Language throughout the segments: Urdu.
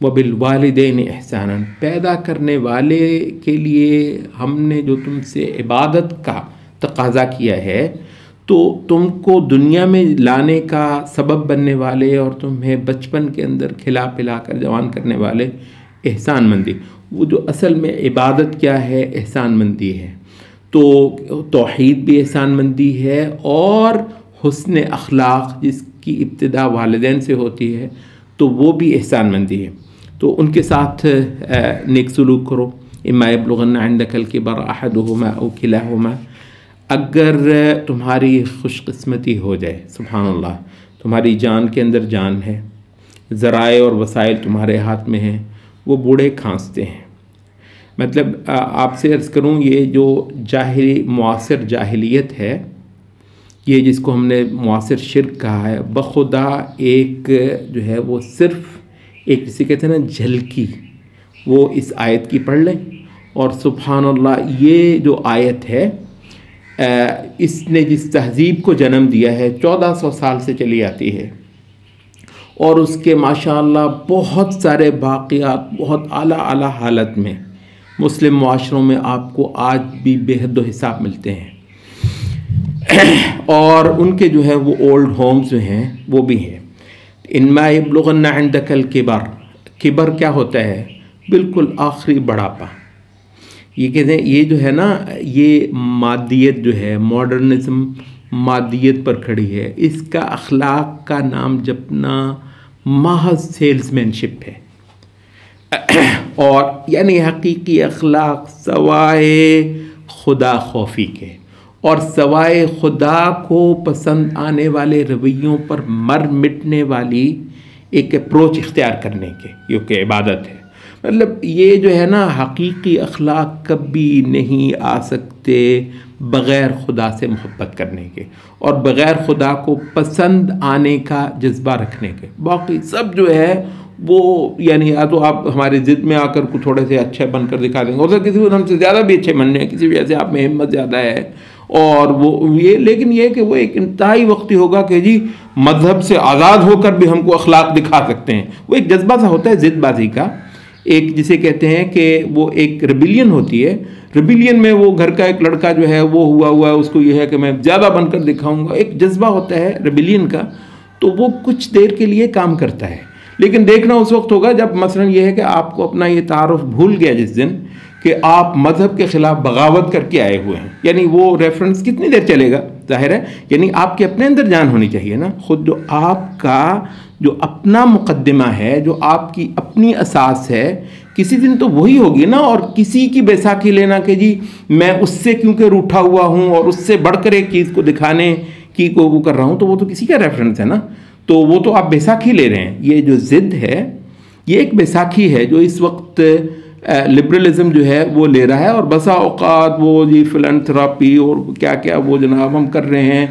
وبالوالدین احسانا، پیدا کرنے والے کے لیے ہم نے جو تم سے عبادت کا تقاضا کیا ہے، تو تم کو دنیا میں لانے کا سبب بننے والے اور تمہیں بچپن کے اندر کھلا پلا کر جوان کرنے والے احسان مندی، وہ جو اصل میں عبادت کیا ہے، احسان مندی ہے۔ تو توحید بھی احسان مندی ہے، اور حسن اخلاق جس کی ابتدا والدین سے ہوتی ہے تو وہ بھی احسان مندی ہے۔ تو ان کے ساتھ نیک سلوک کرو۔ اما یبلغن عندک الکبر احدہما او کلاہما، اگر تمہاری خوش قسمتی ہو جائے، سبحان اللہ، تمہاری جان کے اندر جان ہے، ذرائع اور وسائل تمہارے ہاتھ میں ہیں، وہ بوڑھے کھانستے ہیں۔ مطلب آپ سے عرض کروں، یہ جو معاصر جاہلیت ہے، یہ جس کو ہم نے معاصر شرک کہا ہے، بخدا ایک جو ہے وہ صرف ایک جسے کہتے ہیں نا جھلکی، وہ اس آیت کی پڑھ لیں، اور سبحان اللہ یہ جو آیت ہے اس نے جس تہذیب کو جنم دیا ہے 1400 سال سے چلی آتی ہے، اور اس کے ماشاءاللہ بہت سارے باقیات بہت اعلیٰ حالت میں مسلم معاشروں میں آپ کو آج بھی بے حد و حساب ملتے ہیں، اور ان کے جو ہے وہ اولڈ ہومز جو ہیں وہ بھی ہیں۔ اما یبلغن عندک الکبر، کبر کیا ہوتا ہے؟ بالکل آخری بڑھاپا۔ یہ کہتے ہیں یہ جو ہے نا، یہ مادیت جو ہے، ماڈرنزم مادیت پر کھڑی ہے، اس کا اخلاق کا نام جپنا محض سیلز مین شپ ہے، اور یعنی حقیقی اخلاق سوائے خدا خوفی کے اور سوائے خدا کو پسند آنے والے رویوں پر مر مٹنے والی ایک اپروچ اختیار کرنے کے، یہ کہ عبادت ہے۔ مطلب یہ جو ہے نا، حقیقی اخلاق کبھی نہیں آ سکتے بغیر خدا سے محبت کرنے کے اور بغیر خدا کو پسند آنے کا جذبہ رکھنے کے۔ باقی سب جو ہے وہ یعنی یا تو آپ ہماری ضد میں آ کر کو تھوڑے سے اچھے بن کر دکھا دیں گے، اور کسی کو ہم سے زیادہ بھی اچھے بننے ہیں، کسی وجہ سے آپ میں ہمت زیادہ ہے، اور وہ یہ، لیکن یہ کہ وہ ایک انتہائی وقتی ہوگا کہ جی مذہب سے آزاد ہو کر بھی ہم کو اخلاق دکھا سکتے ہیں۔ وہ ایک جذبہ سا ہوتا ہے ضد بازی کا، ایک جسے کہتے ہیں کہ وہ ایک ریبیلین ہوتی ہے۔ ریبیلین میں وہ گھر کا ایک لڑکا جو ہے وہ ہوا ہے، اس کو یہ ہے کہ میں زیادہ بن کر دکھاؤں گا، ایک جذبہ ہوتا ہے ریبیلین کا، تو وہ کچھ دیر کے لیے کام کرتا ہے، لیکن دیکھنا اس وقت ہوگا جب مثلا یہ ہے کہ آپ کو اپنا یہ تعارف بھول گیا جس دن کہ آپ مذہب کے خلاف بغاوت کر کے آئے ہوئے ہیں، یعنی وہ ریفرنس کتنی دیر چلے گا؟ ظاہر ہے یعنی آپ کے اپنے اندر جان ہونی چاہیے نا، خود جو آپ کا جو اپنا مقدمہ ہے، جو آپ کی اپنی اساس ہے، کسی دن تو وہی ہوگی نا، اور کسی کی بیساکھی لینا کہ جی میں اس سے کیونکہ روٹھا ہوا ہوں اور اس سے بڑھ کر ایک چیز کو دکھانے کی کو وہ کر رہا ہوں، تو وہ تو کسی کا ریفرنس ہے نا، تو وہ تو آپ بیساکھی لے رہے ہیں۔ یہ جو ضد ہے یہ ایک بیساکھی ہے جو اس وقت لبرلزم جو ہے وہ لے رہا ہے، اور بسا اوقات وہ جی فلانتھراپی اور کیا کیا وہ جناب ہم کر رہے ہیں،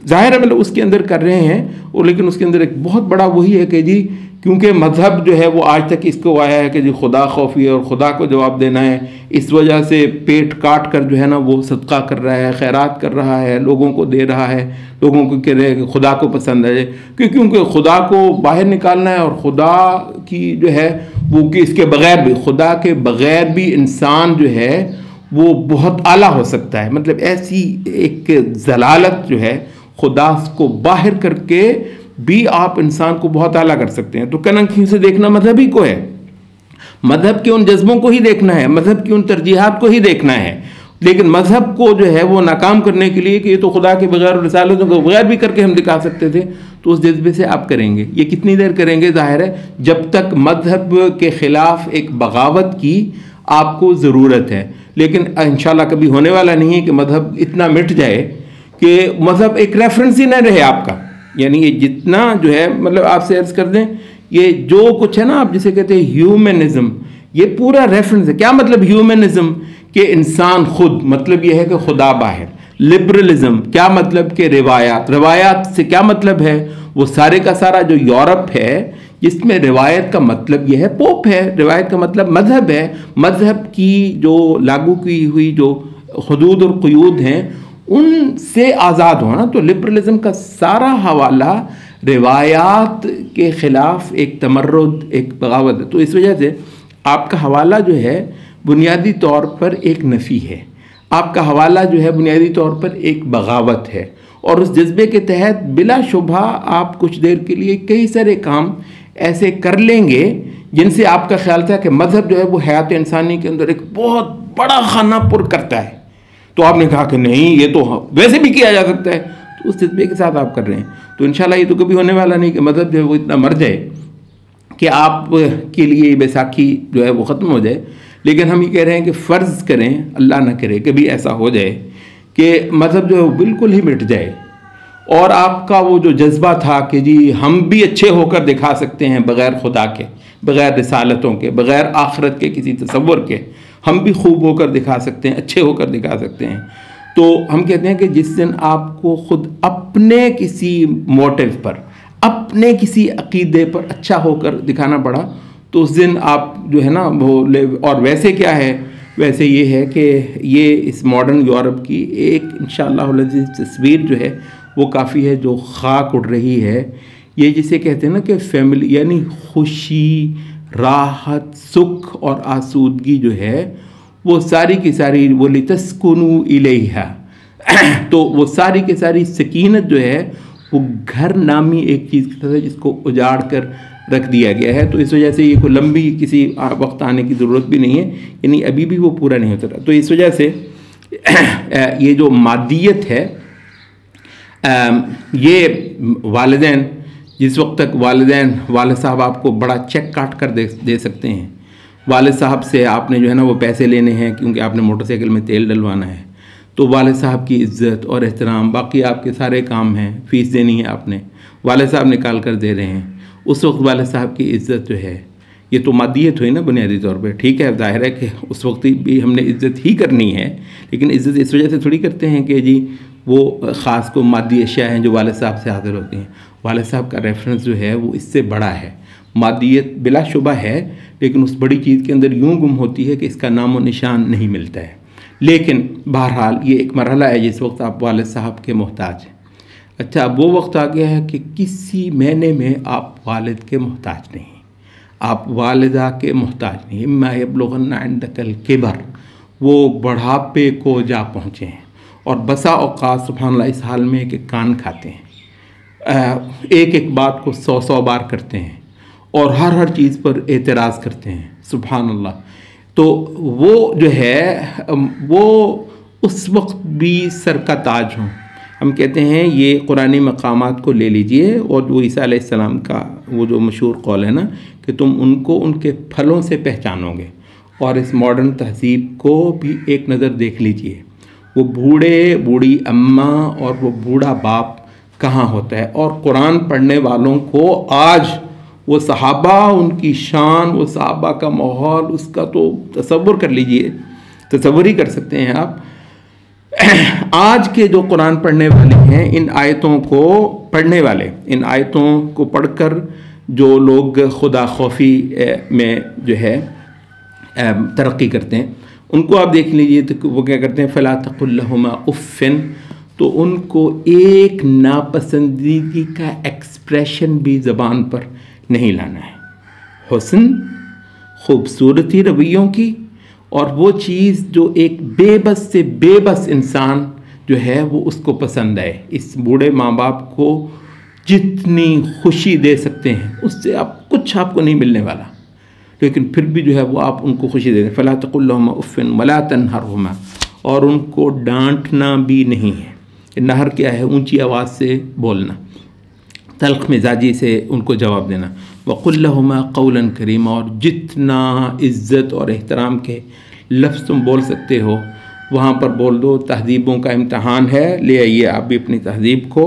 ظاہر ہے مطلب اس کے اندر کر رہے ہیں، اور لیکن اس کے اندر ایک بہت بڑا وہی ہے کہ جی کیونکہ مذہب جو ہے وہ آج تک اس کو آیا ہے کہ جی خدا خوفی ہے اور خدا کو جواب دینا ہے، اس وجہ سے پیٹ کاٹ کر جو ہے نا وہ صدقہ کر رہا ہے، خیرات کر رہا ہے، لوگوں کو دے رہا ہے، لوگوں کو کہہ رہے ہیں کہ خدا کو پسند ہے، کیونکہ خدا کو باہر نکالنا ہے، اور خدا کی جو ہے وہ کہ اس کے بغیر بھی، خدا کے بغیر بھی انسان جو ہے وہ بہت اعلیٰ ہو سکتا ہے۔ مطلب ایسی ایک ضلالت جو ہے خدا کو باہر کر کے بھی آپ انسان کو بہت اعلیٰ کر سکتے ہیں۔ تو کننکھیوں سے دیکھنا مذہب ہی کو ہے، مذہب کے ان جذبوں کو ہی دیکھنا ہے، مذہب کی ان ترجیحات کو ہی دیکھنا ہے، لیکن مذہب کو جو ہے وہ ناکام کرنے کے لیے کہ یہ تو خدا کے بغیر اور رسالتوں کے بغیر بھی کر کے ہم دکھا سکتے تھے، تو اس جذبے سے آپ کریں گے۔ یہ کتنی دیر کریں گے؟ ظاہر ہے جب تک مذہب کے خلاف ایک بغاوت کی آپ کو ضرورت ہے، لیکن انشاءاللہ کبھی ہونے والا نہیں ہے کہ مذہب اتنا مٹ جائے کہ مذہب ایک ریفرنس ہی نہ رہے آپ کا۔ یعنی یہ جتنا جو ہے مطلب آپ سے عرض کر دیں، یہ جو کچھ ہے نا آپ جسے کہتے ہیں ہیومنزم، یہ پورا ریفرنس ہے۔ کیا مطلب ہیومنزم؟ کہ انسان خود، مطلب یہ ہے کہ خدا باہر۔ لبرلزم کیا مطلب؟ کہ روایات سے کیا مطلب ہے؟ وہ سارے کا سارا جو یورپ ہے جس میں روایت کا مطلب یہ ہے پوپ ہے، روایت کا مطلب مذہب ہے، مذہب کی جو لاگو کی ہوئی جو حدود اور قیود ہیں ان سے آزاد ہونا۔ تو لبرلزم کا سارا حوالہ روایات کے خلاف ایک تمرد، ایک بغاوت ہے. تو اس وجہ سے آپ کا حوالہ جو ہے بنیادی طور پر ایک نفی ہے، آپ کا حوالہ جو ہے بنیادی طور پر ایک بغاوت ہے. اور اس جذبے کے تحت بلا شبہ آپ کچھ دیر کے لیے کئی سارے کام ایسے کر لیں گے جن سے آپ کا خیال تھا کہ مذہب جو ہے وہ حیات انسانی کے اندر ایک بہت بڑا خانہ پر کرتا ہے، تو آپ نے کہا کہ نہیں یہ تو ویسے بھی کیا جا سکتا ہے، تو اس جذبے کے ساتھ آپ کر رہے ہیں. تو انشاءاللہ یہ تو کبھی ہونے والا نہیں کہ مذہب جو ہے وہ اتنا مر جائے کہ آپ کے لیے بیساکھی جو ہے وہ ختم ہو جائے. لیکن ہم یہ کہہ رہے ہیں کہ فرض کریں، اللہ نہ کرے کبھی ایسا ہو جائے کہ مذہب جو ہے وہ بالکل ہی مٹ جائے، اور آپ کا وہ جو جذبہ تھا کہ جی ہم بھی اچھے ہو کر دکھا سکتے ہیں بغیر خدا کے، بغیر رسالتوں کے، بغیر آخرت کے کسی تصور کے، ہم بھی خوب ہو کر دکھا سکتے ہیں، اچھے ہو کر دکھا سکتے ہیں. تو ہم کہتے ہیں کہ جس دن آپ کو خود اپنے کسی موٹو پر، اپنے کسی عقیدے پر اچھا ہو کر دکھانا پڑا، تو اس دن آپ جو ہے نا وہ، اور ویسے کیا ہے، ویسے یہ ہے کہ یہ اس ماڈرن یورپ کی ایک انشاءاللہ العزیز تصویر جو ہے وہ کافی ہے جو خاک اڑ رہی ہے. یہ جسے کہتے ہیں نا کہ فیملی، یعنی خوشی، راحت، سکھ اور آسودگی جو ہے وہ ساری کی ساری، وہ لِتَسْكُنُوا إِلَيْهَا، تو وہ ساری کی ساری سکینت جو ہے وہ گھر نامی ایک چیز کی طرح ہے جس کو اجاڑ کر رکھ دیا گیا ہے. تو اس وجہ سے یہ کوئی لمبی کسی وقت آنے کی ضرورت بھی نہیں ہے، یعنی ابھی بھی وہ پورا نہیں ہوتا. تو اس وجہ سے یہ جو مادیت ہے، یہ والدین، جس وقت تک والد صاحب آپ کو بڑا چیک کاٹ کر دے سکتے ہیں، والد صاحب سے آپ نے جو ہے نا وہ پیسے لینے ہیں کیونکہ آپ نے موٹر سائیکل میں تیل ڈلوانا ہے، تو والد صاحب کی عزت اور احترام، باقی آپ کے سارے کام ہیں، فیس دینی ہے آپ نے، والد صاحب نکال کر دے رہے ہیں، اس وقت والد صاحب کی عزت جو ہے، یہ تو مادیت ہوئی نا بنیادی طور پہ. ٹھیک ہے، ظاہر ہے کہ اس وقت بھی ہم نے عزت ہی کرنی ہے، لیکن عزت اس وجہ سے تھوڑی کرتے ہیں کہ جی وہ خاص کو مادی اشیاء ہیں جو والد صاحب سے حاصل ہوتی ہیں. والد صاحب کا ریفرنس جو ہے وہ اس سے بڑا ہے. مادیت بلا شبہ ہے، لیکن اس بڑی چیز کے اندر یوں گم ہوتی ہے کہ اس کا نام و نشان نہیں ملتا ہے. لیکن بہرحال یہ ایک مرحلہ ہے جس وقت آپ والد صاحب کے محتاج ہیں. اچھا، اب وہ وقت آ گیا ہے کہ کسی معنی میں آپ والد کے محتاج نہیں، آپ والدہ کے محتاج نہیں. اما یبلغن عندک الکبر، وہ بڑھاپے کو جا پہنچے ہیں، اور بسا اوقات سبحان اللہ اس حال میں کہ کان کھاتے ہیں، ایک ایک بات کو 100 بار کرتے ہیں، اور ہر چیز پر اعتراض کرتے ہیں. سبحان اللہ. تو وہ جو ہے وہ اس وقت بھی سر کا تاج ہوں. ہم کہتے ہیں یہ قرآنی مقامات کو لے لیجئے، اور وہ عیسیٰ علیہ السلام کا وہ جو مشہور قول ہے نا کہ تم ان کو ان کے پھلوں سے پہچانو گے. اور اس ماڈرن تہذیب کو بھی ایک نظر دیکھ لیجئے، وہ بوڑھی اماں اور وہ بوڑھا باپ کہاں ہوتا ہے، اور قرآن پڑھنے والوں کو آج وہ صحابہ، ان کی شان، وہ صحابہ کا ماحول، اس کا تو تصور کر لیجئے، تصور ہی کر سکتے ہیں آپ. آج کے جو قرآن پڑھنے والے ہیں، ان آیتوں کو پڑھنے والے، ان آیتوں کو پڑھ کر جو لوگ خدا خوفی میں جو ہے ترقی کرتے ہیں، ان کو آپ دیکھ لیجئے تو وہ کیا کرتے ہیں، فلا تقل لہما اف، تو ان کو ایک ناپسندیدگی کا ایکسپریشن بھی زبان پر نہیں لانا ہے. حسن، خوبصورتی رویوں کی، اور وہ چیز جو ایک بے بس سے بے بس انسان جو ہے وہ اس کو پسند آئے. اس بوڑھے ماں باپ کو جتنی خوشی دے سکتے ہیں اس سے آپ کچھ آپ کو نہیں ملنے والا، لیکن پھر بھی جو ہے وہ آپ ان کو خوشی دے دیں. فلا تقل لهما اف ولا تنهرهما، اور ان کو ڈانٹنا بھی نہیں ہے. نہر کیا ہے؟ اونچی آواز سے بولنا، تلخ مزاجی سے ان کو جواب دینا. وقل لهما قولا کریما، اور جتنا عزت اور احترام کے لفظ تم بول سکتے ہو وہاں پر بول دو. تہذیبوں کا امتحان ہے، لے آئیے آپ بھی اپنی تہذیب کو،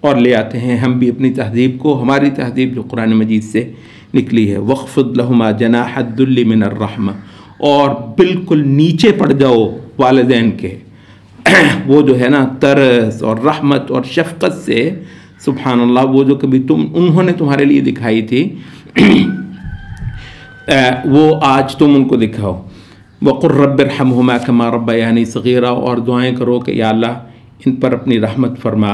اور لے آتے ہیں ہم بھی اپنی تہذیب کو، ہماری تہذیب جو قرآن مجید سے نکلی ہے. وخفض لهما جناح الذل من الرحمہ، اور بالکل نیچے پڑ جاؤ والدین کے وہ جو ہے نا ترس اور رحمت اور شفقت سے. سبحان اللہ، وہ جو کبھی انہوں نے تمہارے لیے دکھائی تھی وہ آج تم ان کو دکھاؤ. وقل رب ارحمهما كما ربياني صغيرا، اور دعائیں کرو کہ یا اللہ ان پر اپنی رحمت فرما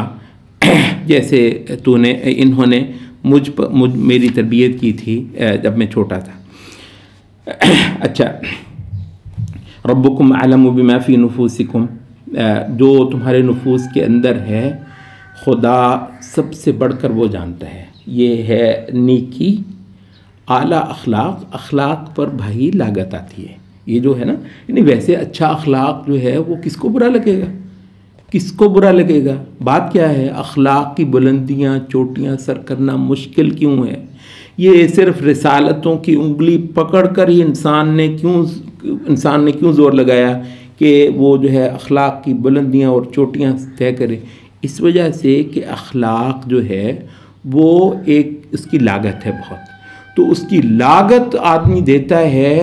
جیسے انہوں نے میری تربیت کی تھی جب میں چھوٹا تھا. اچھا، ربکم اعلم بما فی نفوسکم، جو تمہارے نفوس کے اندر ہے خدا سب سے بڑھ کر وہ جانتا ہے. یہ ہے نیکی، اعلیٰ اخلاق پر بھائی لاگت آتی ہے. یہ جو ہے نا، یعنی ویسے اچھا اخلاق جو ہے وہ کس کو برا لگے گا، کس کو برا لگے گا؟ بات کیا ہے؟ اخلاق کی بلندیاں چوٹیاں سر کرنا مشکل کیوں ہے؟ یہ صرف رسالتوں کی انگلی پکڑ کر ہی انسان نے کیوں زور لگایا کہ وہ جو ہے اخلاق کی بلندیاں اور چوٹیاں طے کرے؟ اس وجہ سے کہ اخلاق جو ہے وہ اس کی لاگت ہے بہت. تو اس کی لاگت آدمی دیتا ہے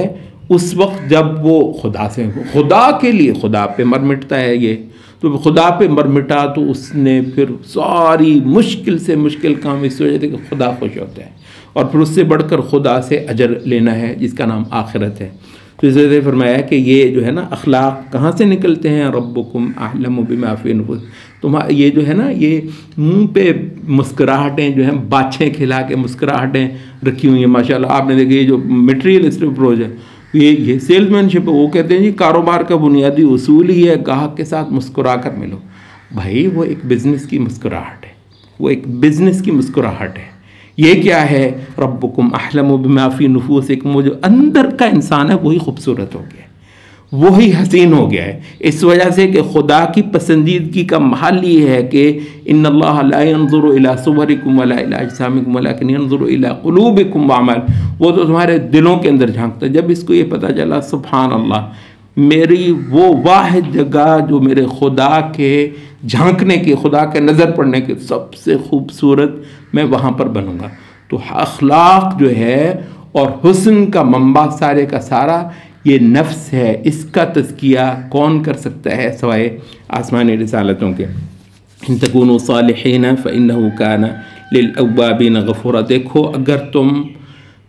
اس وقت جب وہ خدا کے لیے خدا پہ مر مٹتا ہے. یہ تو خدا پہ مر مٹا تو اس نے پھر ساری مشکل سے مشکل کام اس وجہ سے کہ خدا خوش ہوتا ہے، اور پھر اس سے بڑھ کر خدا سے اجر لینا ہے جس کا نام آخرت ہے. تو اس وجہ سے فرمایا کہ یہ جو ہے نا اخلاق کہاں سے نکلتے ہیں؟ ربکم اعلم بما فی نفوسکم. یہ جو ہے نا، یہ منہ پہ مسکراہٹیں جو ہیں، باچھیں کھلا کے مسکراہٹیں رکھی ہوئی ہیں ماشاء اللہ. آپ نے دیکھا یہ جو میٹیریلسٹ اپروچ ہے، یہ سیلز مین شپ ہے. وہ کہتے ہیں جی کاروبار کا بنیادی اصول ہی ہے گاہک کے ساتھ مسکرا کر ملو. بھائی وہ ایک بزنس کی مسکراہٹ ہے، وہ ایک بزنس کی مسکراہٹ ہے. یہ کیا ہے؟ ربکم اعلم بما فی نفوسکم. وہ جو اندر کا انسان ہے وہی خوبصورت ہو گیا ہے، وہی حسین ہو گیا ہے. اس وجہ سے کہ خدا کی پسندیدگی کا محل یہ ہے کہ ان اللہ لا ينظر الى صورکم ولا الى اجسامکم ولکن ينظر الى قلوبکم واعمال. وہ تو تمہارے دلوں کے اندر جھانکتا ہے. جب اس کو یہ پتہ چلا سبحان اللہ، میری وہ واحد جگہ جو میرے خدا کے جھانکنے کی، خدا کے نظر پڑنے کی سب سے خوبصورت، میں وہاں پر بنوں گا. تو اخلاق جو ہے اور حسن کا منبع سارے کا سارا یہ نفس ہے. اس کا تزکیہ کون کر سکتا ہے سوائے آسمانی رسالتوں کے؟ ان تکونوا صالحین فانہ کان للاوابین غفورا. دیکھو اگر تم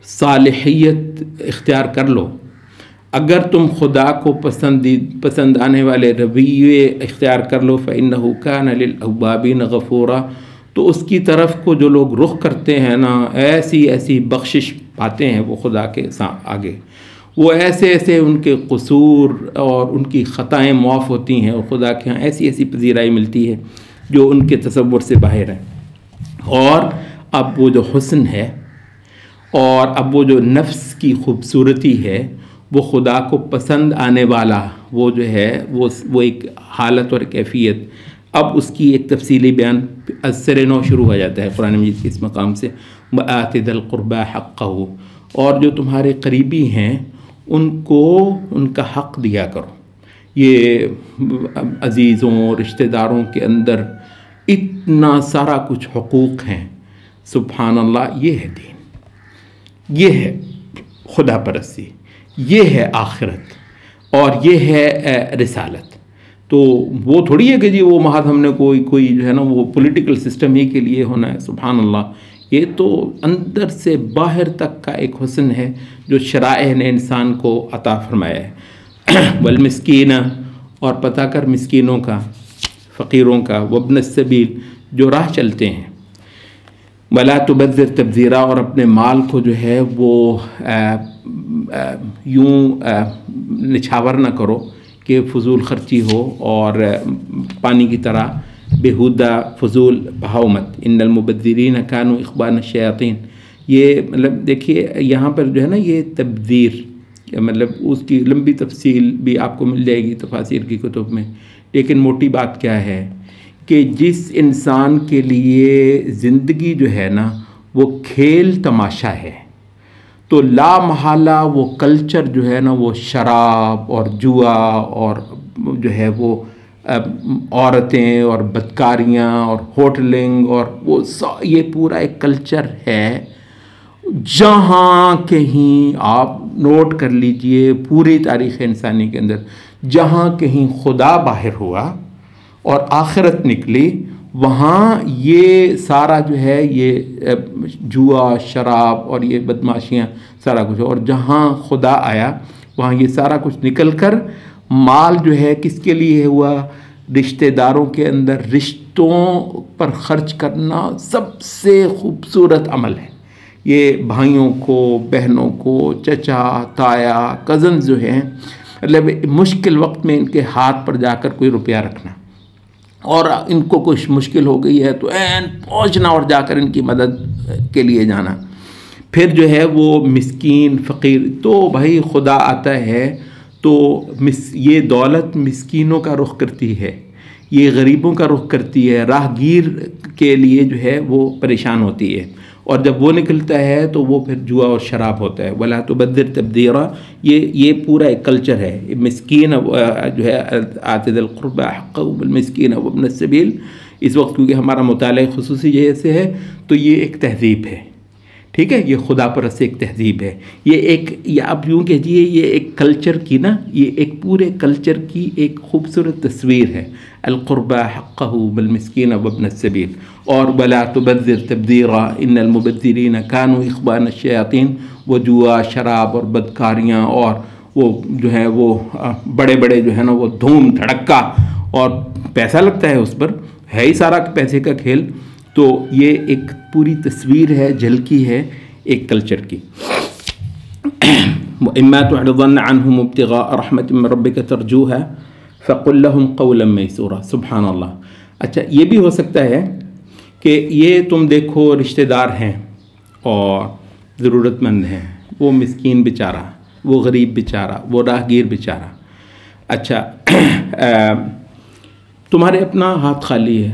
صالحیت اختیار کر لو، اگر تم خدا کو پسند آنے والے رویے اختیار کر لو، فانہ کان للاوابین غفورا، تو اس کی طرف کو جو لوگ رخ کرتے ہیں نا، ایسی بخشش پاتے ہیں وہ خدا کے آگے. وہ ایسے ان کے قصور اور ان کی خطائیں معاف ہوتی ہیں، اور خدا کے ہاں ایسی پذیرائی ملتی ہے جو ان کے تصور سے باہر ہے. اور اب وہ جو حسن ہے اور اب وہ جو نفس کی خوبصورتی ہے، وہ خدا کو پسند آنے والا وہ جو ہے وہ ایک حالت اور کیفیت، اب اس کی ایک تفصیلی بیان از سر نو شروع ہو جاتا ہے قرآن مجید کے اس مقام سے. وآت ذی القربى حقہ، اور جو تمہارے قریبی ہیں ان کو ان کا حق دیا کرو. یہ عزیزوں رشتہ داروں کے اندر اتنا سارا کچھ حقوق ہیں، سبحان اللہ. یہ ہے دین، یہ ہے خدا پرستی، یہ ہے آخرت، اور یہ ہے رسالت. تو وہ تھوڑی ہے کہ جی وہ محض ہم نے کوئی جو ہے نا وہ پولیٹیکل سسٹم ہی کے لیے ہونا ہے. سبحان اللہ، یہ تو اندر سے باہر تک کا ایک حسن ہے جو شرائع نے انسان کو عطا فرمایا ہے. والمسکین، اور پتہ کر مسکینوں کا، فقیروں کا، وابن السبیل، جو راہ چلتے ہیں. ولا تبذر تبذیرا، اور اپنے مال کو جو ہے وہ یوں نچھاور نہ کرو کہ فضول خرچی ہو اور پانی کی طرح بیہودہ فضول بہاؤ مت. ان المبذرین کانوا اخوان الشیاطین. یہ مطلب دیکھیے یہاں پر جو ہے نا یہ تبذیر، مطلب اس کی لمبی تفصیل بھی آپ کو مل جائے گی تفاسیر کی کتب میں. لیکن موٹی بات کیا ہے کہ جس انسان کے لیے زندگی جو ہے نا وہ کھیل تماشا ہے، تو لا محالہ وہ کلچر جو ہے نا وہ شراب اور جوا اور جو ہے وہ عورتیں اور بدکاریاں اور ہوٹلنگ اور وہ یہ پورا ایک کلچر ہے. جہاں کہیں آپ نوٹ کر لیجئے پوری تاریخ انسانی کے اندر، جہاں کہیں خدا باہر ہوا اور آخرت نکلی، وہاں یہ سارا جو ہے یہ جوا، شراب اور یہ بدماشیاں سارا کچھ. اور جہاں خدا آیا وہاں یہ سارا کچھ نکل کر مال جو ہے کس کے لیے ہوا؟ رشتہ داروں کے اندر رشتوں پر خرچ کرنا سب سے خوبصورت عمل ہے. یہ بھائیوں کو، بہنوں کو، چچا، تایا، کزن جو ہیں، مطلب مشکل وقت میں ان کے ہاتھ پر جا کر کوئی روپیہ رکھنا، اور ان کو کچھ مشکل ہو گئی ہے تو پہنچنا اور جا کر ان کی مدد کے لیے جانا. پھر جو ہے وہ مسکین فقیر، تو بھائی خدا آتا ہے تو یہ دولت مسکینوں کا رخ کرتی ہے، یہ غریبوں کا رخ کرتی ہے، راہ گیر کے لیے جو ہے وہ پریشان ہوتی ہے، اور جب وہ نکلتا ہے تو وہ پھر جوا اور شراب ہوتا ہے. ولا تبذر تبذیرا، یہ پورا ایک کلچر ہے. مسکین جو ہے آت ذی القربى حقہ بالمسکین وابن السبیل، اس وقت کیونکہ ہمارا مطالعہ خصوصی یہ سے ہے تو یہ ایک تہذیب ہے. ٹھیک ہے، یہ خدا پرست ایک تہذیب ہے. یہ آپ یوں کہیے یہ ایک کلچر کی نا، یہ ایک پورے کلچر کی ایک خوبصورت تصویر ہے. القربى حقہ بالمسکین وابن السبیل، اور ولا تبذر تبذیرا ان المبذرین کانوا اخوان الشیاطین. وہ جوا، شراب اور بدکاریاں اور وہ جو ہے وہ بڑے بڑے جو ہے نا وہ دھوم دھڑکا اور پیسہ لگتا ہے اس پر، ہے ہی سارا پیسے کا کھیل. تو یہ ایک پوری تصویر ہے، جھلکی ہے ایک کلچر کی. اما تعرضن عنهم ابتغاء رحمت من ربک ترجوها فقل لهم قولا میسورا. سبحان اللہ. اچھا، یہ بھی ہو سکتا ہے کہ یہ تم دیکھو رشتہ دار ہیں اور ضرورت مند ہیں، وہ مسکین بیچارہ، وہ غریب بیچارہ، وہ راہگیر بیچارہ. اچھا تمہارے اپنا ہاتھ خالی ہے،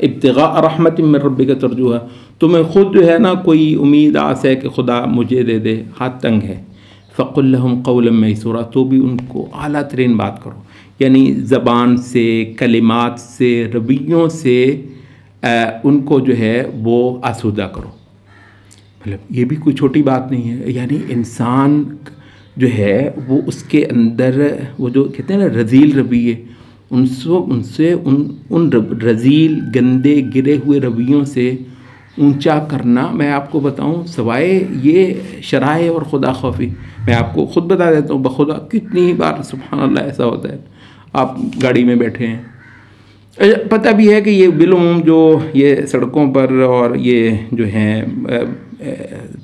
ابتغاء رحمت من ربک ترجوها، تمہیں خود جو ہے نا کوئی امید آس ہے کہ خدا مجھے دے دے، ہاتھ تنگ ہے. فقل لهم قولا میسورا، تو بھی ان کو اعلیٰ ترین بات کرو، یعنی زبان سے، کلمات سے، رویوں سے ان کو جو ہے وہ آسودہ کرو. مطلب یہ بھی کوئی چھوٹی بات نہیں ہے. یعنی انسان جو ہے وہ اس کے اندر وہ جو کہتے ہیں نا رذیل رویے، ان رذیل گندے گرے ہوئے رویوں سے اونچا کرنا، میں آپ کو بتاؤں سوائے یہ شرائع اور خدا خوفی، میں آپ کو خود بتا دیتا ہوں بخدا کتنی بار سبحان اللہ ایسا ہوتا ہے. آپ گاڑی میں بیٹھے ہیں، پتہ بھی ہے کہ یہ بالعموم جو یہ سڑکوں پر اور یہ جو ہیں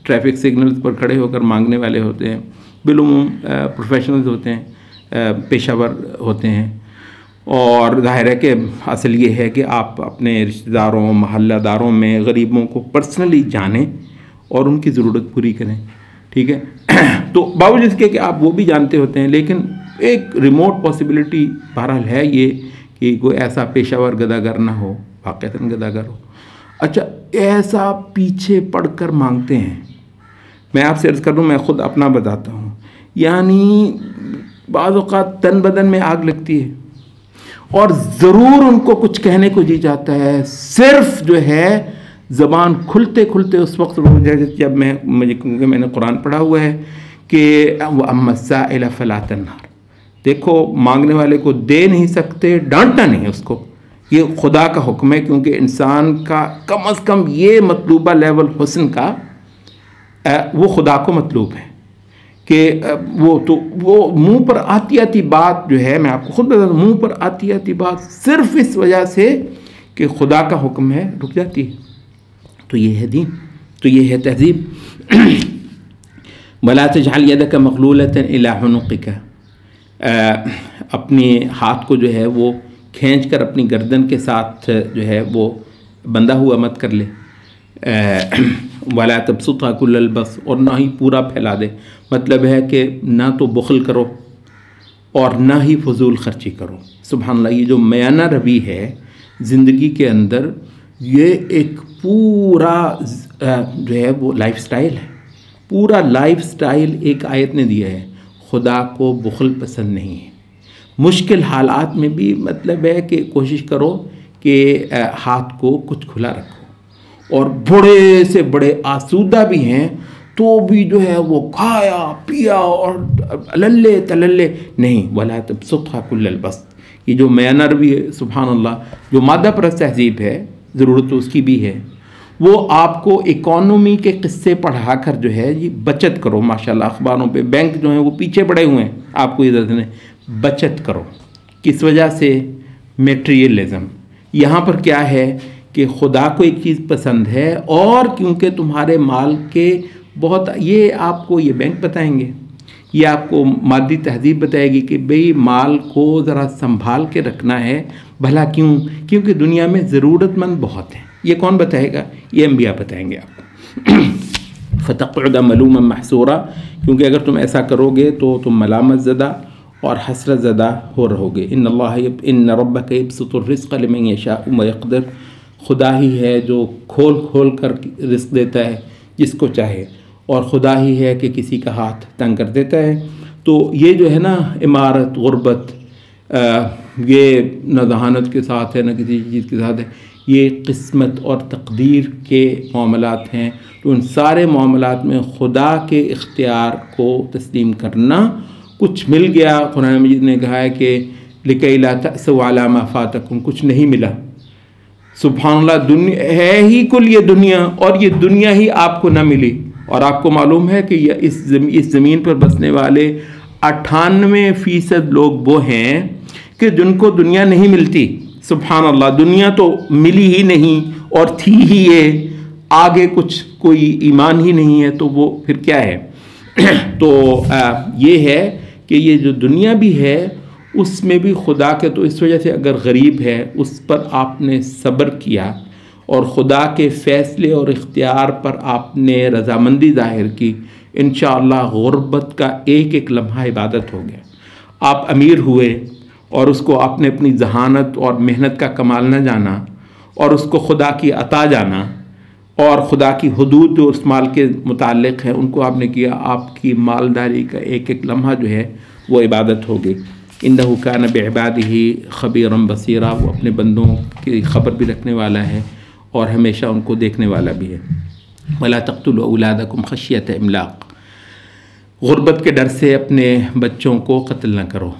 ٹریفک سگنلز پر کھڑے ہو کر مانگنے والے ہوتے ہیں، بالعموم پروفیشنلز ہوتے ہیں، پیشہ ور ہوتے ہیں، اور ظاہر ہے کہ اصل یہ ہے کہ آپ اپنے رشتہ داروں، محلہ داروں میں غریبوں کو پرسنلی جانیں اور ان کی ضرورت پوری کریں. ٹھیک ہے، تو باوجود اس کے کہ آپ وہ بھی جانتے ہوتے ہیں، لیکن ایک ریموٹ پاسبلٹی بہرحال ہے یہ کہ کوئی ایسا پیشہ ور گداگر نہ ہو، واقعتاً گداگر ہو. اچھا، ایسا پیچھے پڑ کر مانگتے ہیں. میں آپ سے عرض کر دوں، میں خود اپنا بتاتا ہوں، یعنی بعض اوقات تن بدن میں آگ لگتی ہے اور ضرور ان کو کچھ کہنے کو جی جاتا ہے، صرف جو ہے زبان کھلتے کھلتے اس وقت جب کیونکہ میں نے قرآن پڑھا ہوا ہے کہ وَأَمَّا السَّائِلَ فَلَا تَنْهَرْ، دیکھو مانگنے والے کو دے نہیں سکتے، ڈانٹنا نہیں اس کو. یہ خدا کا حکم ہے، کیونکہ انسان کا کم از کم یہ مطلوبہ لیول حسن کا وہ خدا کو مطلوب ہے کہ وہ منہ پر آتی بات جو ہے، میں آپ کو خود بتا دوں، منہ پر آتی بات صرف اس وجہ سے کہ خدا کا حکم ہے رک جاتی ہے. تو یہ ہے دین، تو یہ ہے تہذیب. وَلَا تَجْعَلْ يَدَكَ مَغْلُولَةً إِلَىٰ حُنُقِكَ، اپنے ہاتھ کو جو ہے وہ کھینچ کر اپنی گردن کے ساتھ جو ہے وہ بندھا ہوا مت کر لے. وَلَا تَبْسُطْهَا كُلَّ الْبَسْطِ، اور نہ ہی پورا پھیلا دے. مطلب ہے کہ نہ تو بخل کرو اور نہ ہی فضول خرچی کرو. سبحان اللہ. یہ جو میانہ روی ہے زندگی کے اندر، یہ ایک پورا جو ہے وہ لائف سٹائل ہے. پورا لائف سٹائل ایک آیت نے دیا ہے. خدا کو بخل پسند نہیں ہے. مشکل حالات میں بھی مطلب ہے کہ کوشش کرو کہ ہاتھ کو کچھ کھلا رکھو، اور بڑے سے بڑے آسودہ بھی ہیں تو بھی جو ہے وہ کھایا پیا اور للے تللے نہیں. وَلَا تَبْسُطْهَا كُلَّ الْبَسْطِ. یہ جو میانہ روی ہے سبحان اللہ، جو مادہ پرست تہذیب ہے، ضرورت تو اس کی بھی ہے، وہ آپ کو اکانومی کے قصے پڑھا کر جو ہے یہ بچت کرو. ماشاءاللہ اخباروں پہ بینک جو ہیں وہ پیچھے پڑے ہوئے ہیں، آپ کو اجازت نہیں، بچت کرو. کس وجہ سے؟ میٹریلزم. یہاں پر کیا ہے کہ خدا کو ایک چیز پسند ہے، اور کیونکہ تمہارے مال کے بہت، یہ آپ کو یہ بینک بتائیں گے، یہ آپ کو مادی تہذیب بتائے گی کہ بھئی مال کو ذرا سنبھال کے رکھنا ہے. بھلا کیوں؟ کیونکہ دنیا میں ضرورت مند بہت ہیں. یہ کون بتائے گا؟ یہ انبیاء بتائیں گے آپ کو. فتقعد ملوما محسورا، کیونکہ اگر تم ایسا کرو گے تو تم ملامت زدہ اور حسرت زدہ ہو رہو گے. ان ربک یبسط الرزق لمن یشاء ویقدر، خدا ہی ہے جو کھول کھول کر رزق دیتا ہے جس کو چاہے، اور خدا ہی ہے کہ کسی کا ہاتھ تنگ کر دیتا ہے. تو یہ جو ہے نا عمارت، غربت، یہ نہ ذہانت کے ساتھ ہے نہ کسی چیز کے ساتھ ہے، یہ قسمت اور تقدیر کے معاملات ہیں. تو ان سارے معاملات میں خدا کے اختیار کو تسلیم کرنا. کچھ مل گیا، قرآن مجید نے کہا ہے کہ لِكَيْ لَا تَأْسَوْا عَلَىٰ مَا فَاتَكُمْ، کچھ نہیں ملا. سبحان اللہ، دنیا ہے ہی کل یہ دنیا، اور یہ دنیا ہی آپ کو نہ ملی. اور آپ کو معلوم ہے کہ اس زمین پر بسنے والے 98% لوگ وہ ہیں کہ جن کو دنیا نہیں ملتی. سبحان اللہ، دنیا تو ملی ہی نہیں اور تھی ہی یہ، آگے کچھ کوئی ایمان ہی نہیں ہے، تو وہ پھر کیا ہے؟ تو یہ ہے کہ یہ جو دنیا بھی ہے اس میں بھی خدا کے، تو اس وجہ سے اگر غریب ہے اس پر آپ نے صبر کیا اور خدا کے فیصلے اور اختیار پر آپ نے رضامندی ظاہر کی، انشاءاللہ غربت کا ایک ایک لمحہ عبادت ہو گیا. آپ امیر ہوئے اور اس کو آپ نے اپنی ذہانت اور محنت کا کمال نہ جانا، اور اس کو خدا کی عطا جانا، اور خدا کی حدود جو اس مال کے متعلق ہیں ان کو آپ نے کیا. آپ کی مالداری کا ایک ایک لمحہ جو ہے وہ عبادت ہوگی. انہ کان بعبادہ خبیرا بصیرا، وہ اپنے بندوں کی خبر بھی رکھنے والا ہے اور ہمیشہ ان کو دیکھنے والا بھی ہے. ولا تقتلوا اولادکم خشیۃ املاق، غربت کے ڈر سے اپنے بچوں کو قتل نہ کرو.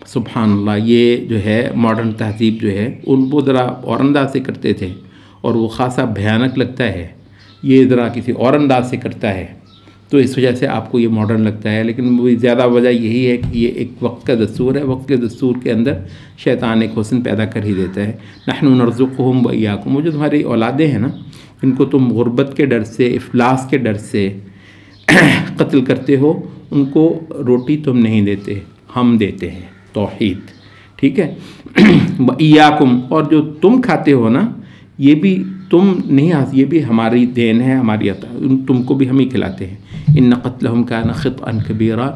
سبحان اللہ، یہ جو ہے ماڈرن تہذیب جو ہے ان وہ ذرا اور انداز سے کرتے تھے، اور وہ خاصا بھیانک لگتا ہے. یہ ذرا کسی اور انداز سے کرتا ہے تو اس وجہ سے آپ کو یہ ماڈرن لگتا ہے، لیکن وہ زیادہ وجہ یہی ہے کہ یہ ایک وقت کا دستور ہے. وقت کے دستور کے اندر شیطان ایک حسن پیدا کر ہی دیتا ہے. نحن نرزقہم وایاکم، وہ جو تمہاری اولادیں ہیں نا، ان کو تم غربت کے ڈر سے، افلاس کے ڈر سے قتل کرتے ہو، ان کو روٹی تم نہیں دیتے، ہم دیتے ہیں. توحید، ٹھیک ہے. وایاکم، اور جو تم کھاتے ہو نا، یہ بھی تم نہیں، یہ بھی ہماری دین ہے، ہماری عطا، تم کو بھی ہم ہی کھلاتے ہیں. ان قتلہم کان خطئا کبیرا،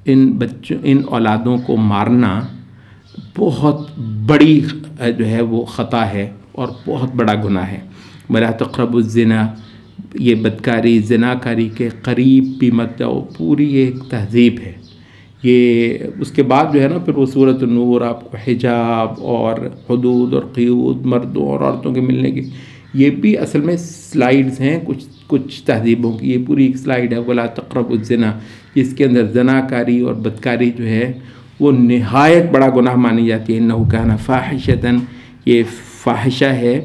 ان اولادوں کو مارنا بہت بڑی جو ہے وہ خطا ہے اور بہت بڑا گناہ ہے. ولا تقربوا الزنا، یہ بدکاری، زناکاری کے قریب بھی مت جاؤ. پوری ایک تہذیب ہے یہ. اس کے بعد جو ہے نا پھر وہ سورۃ النور آپ کو حجاب اور حدود اور قیود، مردوں اور عورتوں کے ملنے کی، یہ بھی اصل میں سلائیڈز ہیں کچھ تہذیبوں کی. یہ پوری ایک سلائیڈ ہے ولا تقربوا الزنا، جس کے اندر زناکاری اور بدکاری جو ہے وہ نہایت بڑا گناہ مانی جاتی ہے. انہ کان فاحشۃ، یہ فاحشہ ہے،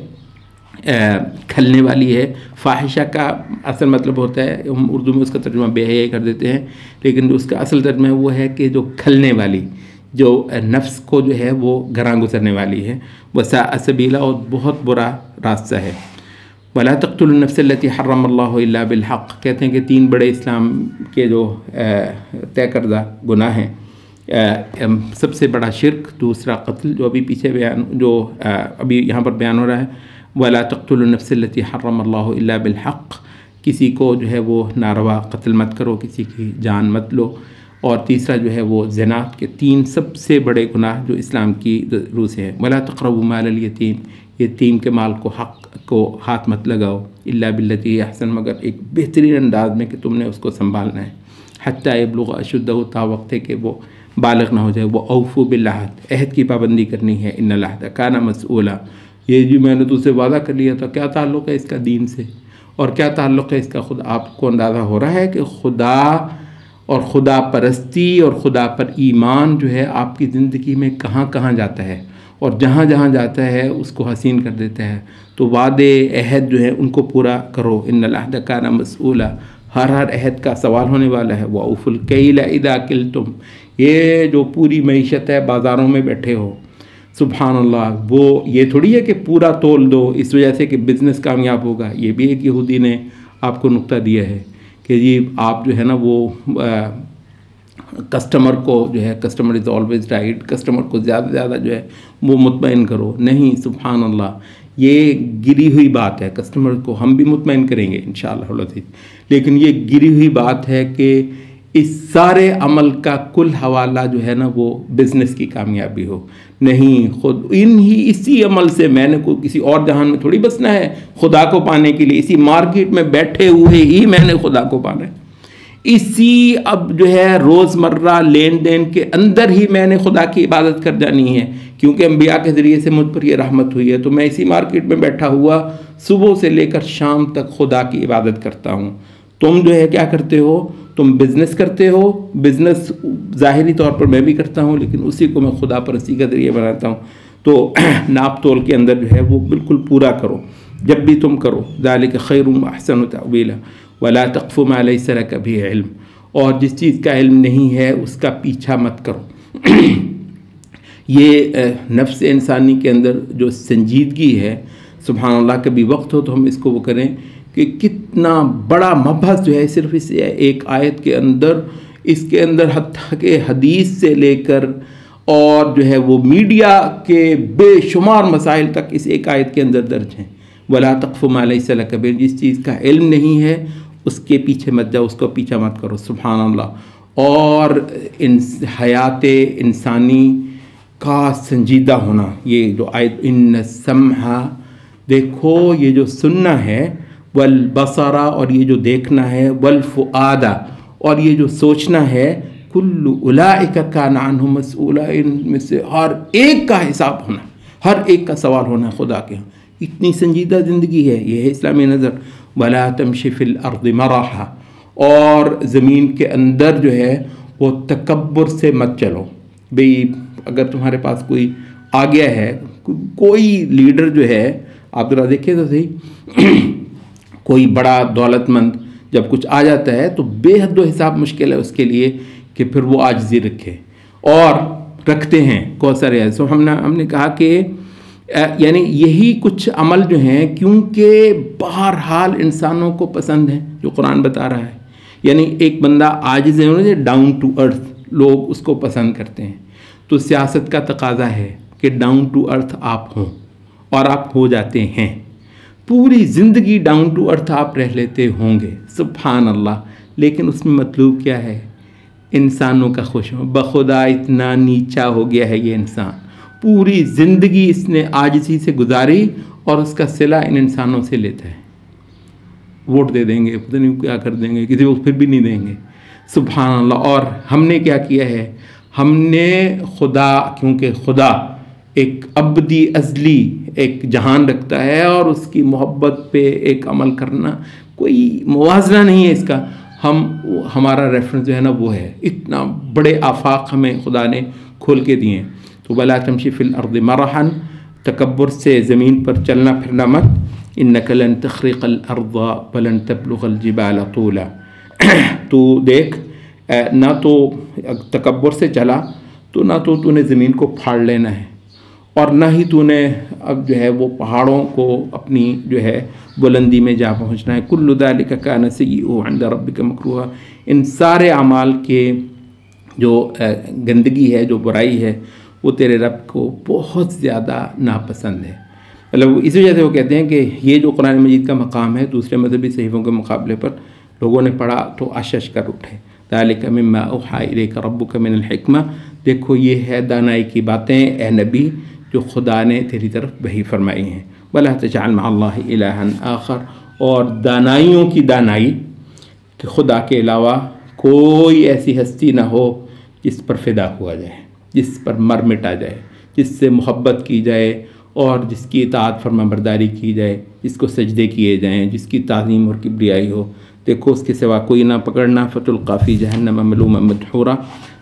کھلنے والی ہے. فاحشہ کا اصل مطلب ہوتا ہے، ہم اردو میں اس کا ترجمہ بے حیائی کر دیتے ہیں، لیکن اس کا اصل ترجمہ وہ ہے کہ جو کھلنے والی، جو نفس کو جو ہے وہ گراں گزرنے والی ہے. وساء سبیلا، اور بہت برا راستہ ہے. ولا تقتلوا النفس التي حرم اللہ الا بالحق، کہتے ہیں کہ 3 بڑے اسلام کے جو طے کردہ گناہ ہیں. سب سے بڑا شرک، دوسرا قتل جو ابھی پیچھے ابھی یہاں پر بیان ہو رہا ہے. ولا تقتلوا النفس التي حرم اللہ الا بالحق، کسی کو جو ہے وہ ناروا قتل مت کرو، کسی کی جان مت لو. اور تیسرا جو ہے وہ زنا کے 3 سب سے بڑے گناہ جو اسلام کی روح سے ہیں. ولا تقربوا مال الیتیم، یتیم کے مال کو، حق کو ہاتھ مت لگاؤ. الا باللتی احسن، مگر ایک بہترین انداز میں کہ تم نے اس کو سنبھالنا ہے. حتی یبلغ اشدہ، تا وقت ہے کہ وہ بالغ نہ ہو جائے. وہ اوفوا بالعہد، عہد کی پابندی کرنی ہے. ان العہد کان مسئولا، یہ جی میں نے تو سے وعدہ کر لیا تھا. کیا تعلق ہے اس کا دین سے، اور کیا تعلق ہے اس کا؟ خود آپ کو اندازہ ہو رہا ہے کہ خدا اور خدا پرستی اور خدا پر ایمان جو ہے آپ کی زندگی میں کہاں کہاں جاتا ہے، اور جہاں جہاں جاتا ہے اس کو حسین کر دیتا ہے. تو وعدے، عہد جو ہے ان کو پورا کرو. ان العہد کان مسئولا، ہر عہد کا سوال ہونے والا ہے. وَأَوْفُوا الْكَيْلَ إِذَا كِلْتُمْ، یہ جو پوری معیشت ہے، بازاروں میں بیٹھے ہو، سبحان اللہ. وہ یہ تھوڑی ہے کہ پورا تول دو اس وجہ سے کہ بزنس کامیاب ہوگا. یہ بھی ایک یہودی نے آپ کو نقطہ دیا ہے کہ جی آپ جو ہے نا وہ کسٹمر کو جو ہے customer is always right, customer کو زیادہ سے زیادہ جو ہے وہ مطمئن کرو. نہیں، سبحان اللہ، یہ گری ہوئی بات ہے. کسٹمر کو ہم بھی مطمئن کریں گے انشاءاللہ العزیز، لیکن یہ گری ہوئی بات ہے کہ اس سارے عمل کا کل حوالہ جو ہے نا وہ بزنس کی کامیابی ہو. نہیں، خود اسی عمل سے میں نے کوئی کسی اور جہان میں تھوڑی بسنا ہے. خدا کو پانے کے لیے اسی مارکیٹ میں بیٹھے ہوئے ہی میں نے خدا کو پانا ہے. اسی اب جو ہے روزمرہ لین دین کے اندر ہی میں نے خدا کی عبادت کر جانی ہے، کیونکہ انبیاء کے ذریعے سے مجھ پر یہ رحمت ہوئی ہے. تو میں اسی مارکیٹ میں بیٹھا ہوا صبح سے لے کر شام تک خدا کی عبادت کرتا ہوں. تم جو ہے کیا کرتے ہو؟ تم بزنس کرتے ہو. بزنس ظاہری طور پر میں بھی کرتا ہوں، لیکن اسی کو میں خدا پرستی کا ذریعہ بناتا ہوں. تو ناپ تول کے اندر جو ہے وہ بالکل پورا کرو جب بھی تم کرو. ذالک خیر و احسن تأویلا ولا تقف ما لیس لک بہ علم. اور جس چیز کا علم نہیں ہے اس کا پیچھا مت کرو. یہ نفس انسانی کے اندر جو سنجیدگی ہے، سبحان اللہ، کبھی وقت ہو تو ہم اس کو وہ کریں کہ کتنا بڑا مبحث جو ہے صرف اس ایک آیت کے اندر، اس کے اندر حتیٰ کہ حدیث سے لے کر اور جو ہے وہ میڈیا کے بے شمار مسائل تک اس ایک آیت کے اندر درج ہیں. ولا تقف ما لیس لک بہ، جس چیز کا علم نہیں ہے اس کے پیچھے مت جاؤ، اس کو پیچھا مت کرو. سبحان اللہ. اور حیات انسانی کا سنجیدہ ہونا، یہ جو آیت ان السمع، دیکھو یہ جو سننا ہے، والبصر، اور یہ جو دیکھنا ہے، والفؤاد، اور یہ جو سوچنا ہے، کل اولئک کان عنہ مسئولا، ان میں سے ہر ایک کا حساب ہونا، ہر ایک کا سوال ہونا خدا کے ہاں. اتنی سنجیدہ زندگی ہے، یہ ہے اسلامی نظر. ولا تمشی فی الارض مرحا، اور زمین کے اندر جو ہے وہ تکبر سے مت چلو. بھئی اگر تمہارے پاس کوئی آ گیا ہے، کوئی لیڈر جو ہے، آپ ذرا دیکھیں تو صحیح، کوئی بڑا دولت مند جب کچھ آ جاتا ہے تو بے حد و حساب مشکل ہے اس کے لیے کہ پھر وہ عاجزی رکھے، اور رکھتے ہیں کوثر ہے. سو ہم نے کہا کہ یعنی یہی کچھ عمل جو ہیں، کیونکہ بہرحال انسانوں کو پسند ہیں جو قرآن بتا رہا ہے. یعنی ایک بندہ عاجز ہے، ڈاؤن ٹو ارتھ، لوگ اس کو پسند کرتے ہیں. تو سیاست کا تقاضا ہے کہ ڈاؤن ٹو ارتھ آپ ہوں، اور آپ ہو جاتے ہیں. پوری زندگی ڈاؤن ٹو ارتھ آپ رہ لیتے ہوں گے، سبحان اللہ. لیکن اس میں مطلوب کیا ہے؟ انسانوں کا خوش ہو. بخدا اتنا نیچا ہو گیا ہے یہ انسان، پوری زندگی اس نے عاجزی سے گزاری، اور اس کا صلہ ان انسانوں سے لیتا ہے. ووٹ دے دیں گے، پتہ نہیں کیا کر دیں گے، کسی کو پھر بھی نہیں دیں گے. سبحان اللہ. اور ہم نے کیا کیا ہے؟ ہم نے خدا، کیونکہ خدا ایک ابدی ازلی ایک جہان رکھتا ہے، اور اس کی محبت پہ ایک عمل کرنا کوئی موازنہ نہیں ہے اس کا. ہمارا ریفرنس جو ہے نا وہ ہے. اتنا بڑے آفاق ہمیں خدا نے کھول کے دیے ہیں. تو ولا تمشی فی الارض مرحا، تکبر سے زمین پر چلنا پھرنا مت. انک لن تخرق الارض ولن تبلغ الجبال طولا. تو دیکھ، نہ تو تکبر سے چلا تو نہ تو نے زمین کو پھاڑ لینا ہے، اور نہ ہی تو نے اب جو ہے وہ پہاڑوں کو اپنی جو ہے بلندی میں جا پہنچنا ہے. کل ذالک کان سیئہ عند ربک مکروہا. ان سارے اعمال کے جو گندگی ہے، جو برائی ہے، وہ تیرے رب کو بہت زیادہ ناپسند ہے. مطلب اس وجہ سے وہ کہتے ہیں کہ یہ جو قرآن مجید کا مقام ہے، دوسرے مذہبی صحیفوں کے مقابلے پر لوگوں نے پڑھا تو اشش کر اٹھے. ذالک مما اوحی الیک ربک من الحکمہ. دیکھو یہ ہے دانائی کی باتیں اے نبی جو خدا نے تیری طرف وحی فرمائی ہیں. ولا تجعل مع اللہ الہا آخر. اور دانائیوں کی دانائی کہ خدا کے علاوہ کوئی ایسی ہستی نہ ہو جس پر فدا ہوا جائے، جس پر مر مٹا جائے، جس سے محبت کی جائے، اور جس کی اطاعت فرما برداری کی جائے، جس کو سجدے کیے جائیں، جس کی تعظیم اور کبریائی ہو. دیکھو اس کے سوا کوئی نہ پکڑنا. فتلقی فی جہنم ملوما مدحورا.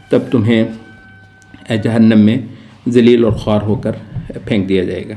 تب تمہیں جہنم میں ذلیل اور خوار ہو کر پھینک دیا جائے گا.